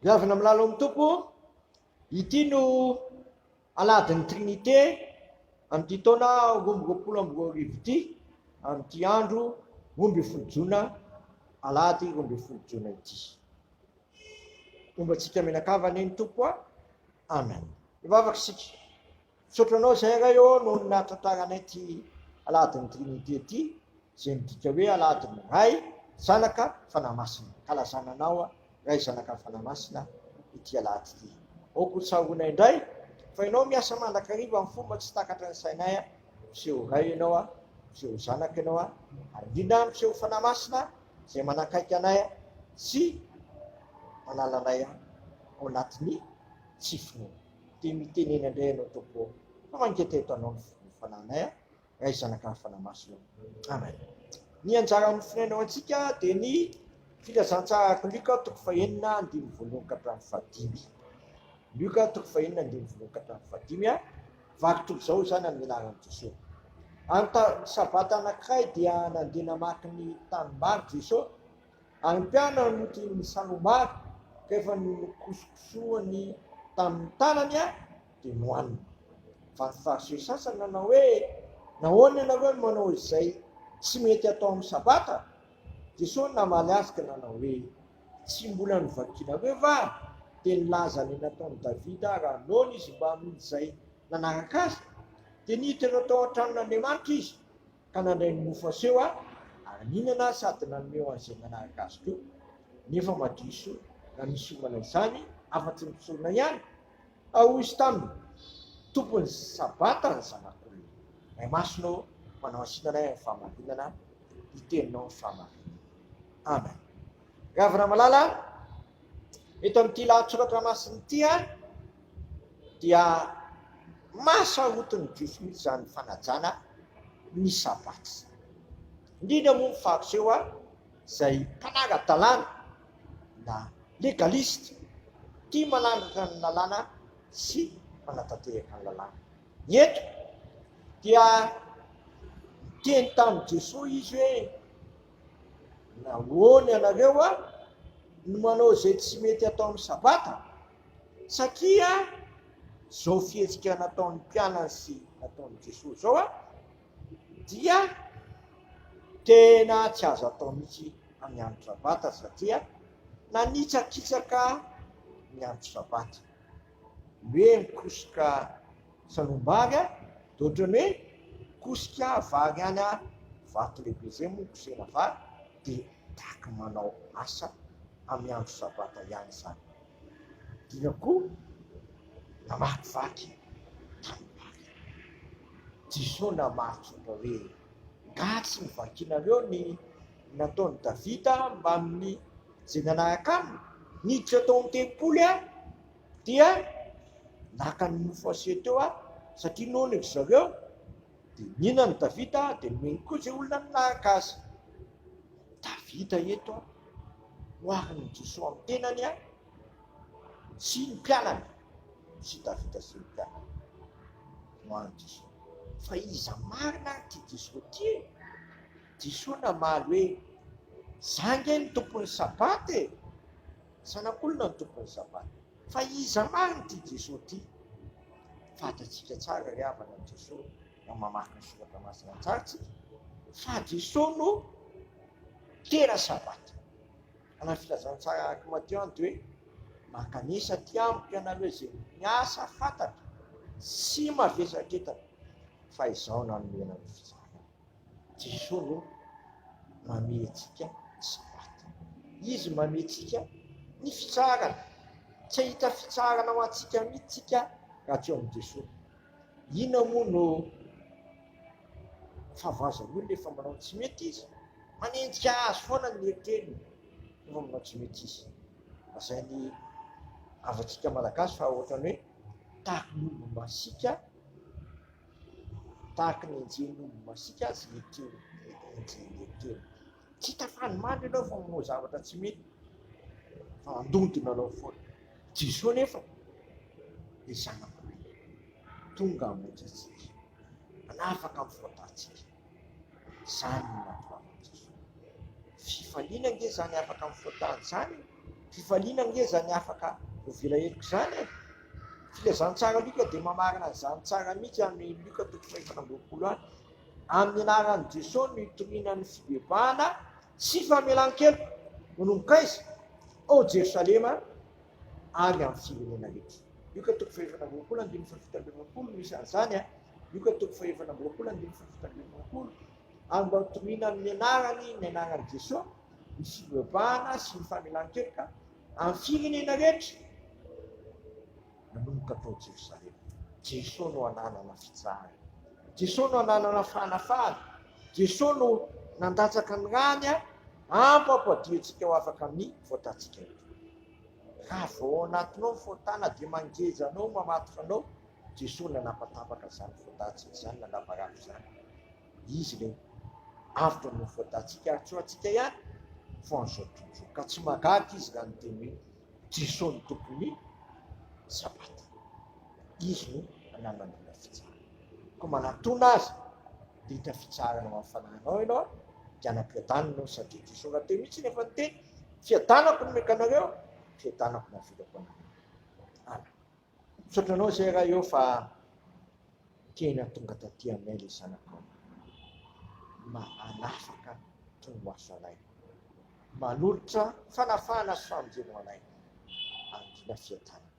Ravina milalo amin'ny tompo, ity no aladin'ny trinité amin'ity taona roamby roapolo amby roa arivo ity, amin'ity andro roamby folo jona, alady roamby folo jona ity. Ombantsika menakavany ny tompo a, amen. Ivavaka sika. Sotranao zay ray eo no nahatantaranay ty aladin'ny trinité ity, zay midika hoe aladin'ny ray zanaka fanamasina. Kalazananao ray zanaka fanamasina ity alady ity. Aoko tsaronay indray fa ianao miasa mandrakariva amin'ny fomba tsy takatra ny sainay a, miseho ray ianao a, miseho zanaka ianao a, ary indrindra miseho fanamasina zay manakaiky anay a sy manala anay ao anatin'ny tsifony. Ty miteneny indray ianao tompo fa mangeteto anao ny fananay a, ray zanaka fanamasina. Amen. Ny anjara amin'ny finainao antsika dia ny filazantsara Luka toko fahenina andimy voalohany ka hatramin'ny fahadimy. Luka toko fahenina andimy voalohany ka hatramin'ny fahadimy a, vaky toy zao zany amin'ny anaran'i Jesosy. Amin'ny sabata anankiray dia nandeha namaky ny tanimbary Jesosy, ary ny mpianatra no ty nisalomary, rehefa nikosokosohany tamin'ny tanany a dia nohaniny. Fa ny fariseo sasany nanao hoe nahoana ianareo no manao izay tsy mety atao amin'ny sabata? Jesosy namaly azy ka nanao hoe tsy mbola nivakinareo va dia nilaza ny nataon'i Davida raha noana izy mba hamonjy izay nanaraka azy? Dia niditra tao an-tranon'Andriamanitra izy ka nandray ny mofo aseho a, ary nihinana sady nanome an'izay nanaraka azy koa. Nefa madio na misy homana izany afa-tsy misorona ihany, ao izy taminy tompony sabata ny zanak'olona. May masonao manao asinanay amin'ny fahamarinana, iteninao ny fahamarinana. Amen. Ravina malala, eto amin'ity lahatsoratra masina ity a, dia mahasarotiny Jesosy mihitsy zany fanajana ny sabata. Indrindra moa ny fariseo a, izay mpanara-dalàna na legaliste, tia manandratra ny lalàna sy manatanteraka ny lalàna. Eto dia miteny tamin'i Jesosy izy hoe nahoana ianareo a no manao izay tsy mety atao amin'ny sabata? Satria zao fihetsika nataon'ny mpianany sy nataon'i Jesosy zao a, dia tena tsy azo atao mihitsy amin'ny andro sabata, satria nanitsakitsaka ny andro sabata. Hoe mikosika salombary a, dia ohatrany hoe kosika vary any a, vato lehibe zay moa kosena vary, dia tahaka manao asa amin'ny andro sabata ihany zany. Dia koa namakivaky tanimbary. Jesosy namaritra hoe nga tsy nivakinareo ny nataon'i Davida mba amin'ny zay nanaraka aminy? Niditra tao amin'ny tempoly a, dia naka ny mofo aseho teo a, satria noana ry zareo, dia nihinana Davida dia nomeny koa izay olona nanaraka azy. Davida eto a, hoarin'i Jesosy amin'ny tenany a, sy ny mpianany, sy Davida sy ny mpianany. Hoarin'i Jesosy. Fa iza marina ty Jesosy ty? Jesosy namaly hoe zangy ny tompon'ny sabata e, zanak'olona ny tompon'ny sabata. Fa iza marina ty Jesosy ty? Fantatsika tsara ry havana ny Jesosy na mamaky ny soratra masina tsara tsika, fa Jesosy no tena sabata. Ana filazantsara araka Mateo any dia hoe makanisa ty amiko ianareo izay miasa fantatra sy mavesatretana, fa izao nanomena ny fitsarana. Jesosy no manome antsika sabata. Izy manome antsika ny fitsarana. Tsy ahita fitsarana ho antsika mihitsy tsika raha tsy eo amin'i Jesosy. Inona moa no fahavoazan'olona efa manao tsy mety izy? Manenjika azy foana ny eritreriny rehefa manao tsy mety izy. Izay ny avantsika malagasy fa ohatrany hoe tahaky ny omby masika, tahaky ny enjen'ny omby masika azy enjen'ny eritreriny. Tsy hita fanimandry ianao fa manao zavatra tsy mety, fa andondona anao foana. Jesosy nefa dia zanak'olona, tonga hamonjy antsika, manafaka amin'ny faotantsika. Zany no nampiavaky Jesosy. Fifaliana nge zany afaka amin'ny faotany zany? fifaliana nge zany afaka hovilaheloko zany e. Filazany tsara lika dia mamarina zany tsara mihitsy amin'ny Luka 5:20 any. Amin'ny anaran'i Jesosy no hitorianan'ny fibebahana sy famelan-keloka manomboka aiza ao Jerosalema ary amin'ny firenena rehetra. Luka 5:20 misy an'izany a. Luka 5:20 ary mba hotoriana amin'ny anarany ny anaran'i Jesosy ny fibebahana sy ny famelan-keloka amin'ny firenena rehetra manomboka atao Jerosalema. Jesosy no ananana fitsarana. Jesosy no ananana fanafahana. Jesosy no nandatsaka ny rany ampampadio-tsika ho afaka amin'ny voatantsika eto. Raha vao anatinao fontana dia mangeza anao, mamatotra anao, Jesosy nanapatapaka zany voatantsika zany, nanaparako zany. Izy le avitra ny voatantsika ary tsy ho antsika ihany fo an'izao tontolo. Ka tsy magaty izy raha ny teny hoe Jesosy ny tompony sabata. Izy no ananana fitsarana. Ko manatona azy dia hita fitsarana ao amin'ny fanahinao ianao dia anam-piadananao satria Jesosy raha teo mihitsy nefa niteny fiadanako no mekanareo, fiadanako no avilako anareo. Misaotra anao zay raha eo fa tena tonga taty aminay ilay zanakao. Anafaka tonga ho aso anay. Manolotra fanafahana sy famonjena anay andrina fiadanana.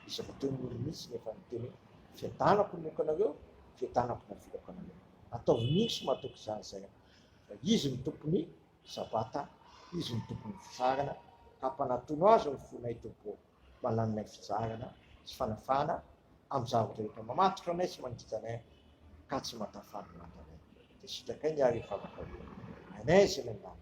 Izy avateo ny mihitsy nefa niteny fiadanako no mekanareo, fiadanako no avilako anareo. Atao nisy mahatoky izany zay. Izy ny tompony sabata, izy ny tompony fitsarana, ka mpanatono azy ny fonay tompo malanonay fitsarana sy fanafahana amin'ny zavatra rehetra mamatotra anay sy mangita anay ka tsy matafary matanay. Dia sitrakay ny ary favaka eo. Anay zay landanitra.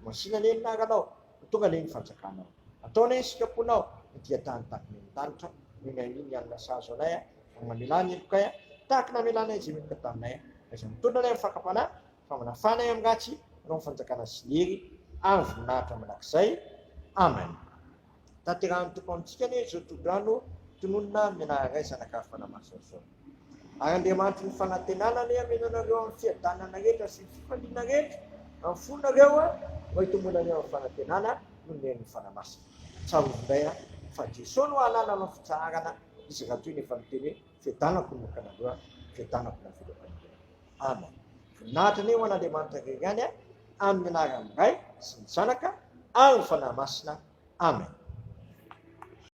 Masina le naranao, tonga le ny fanjakanao. Ataonay ny sikaponao, ny dia-tany tahaka ny danitra, ny alina sazo anay, mamelany elokay, tahaka namelanay zay meloka taminay. Izay mitondra anay amin'ny fakapanahy, fa manafanay amin'ny ratsy, anao ny fanjakana sy ny hery, ary voninahitra manakizay. Amen. Tanterahany tompo amintsika anie izao todrano tononona mianaray zanakary fanamasoasoa. Ary Andriamanitra ny fanantenana amenanareo amin'ny fiadanana rehetra sy ny fifaliana rehetra, amin'ny fonareo ho hitomonaneo amin'ny fanantenana noho ny fanamasina. Tsarovindray fa Jesosy no ananana fitsarana izy raha toy nefa miteny hoe fiadanako no mekanareo, fiadanako no avilako anareo. Amen. Voninahitra anie ho an'Andriamanitra irery ihany amin'ny anaran'ny Ray sy ny Zanaka ary ny fanahy masina. Amen.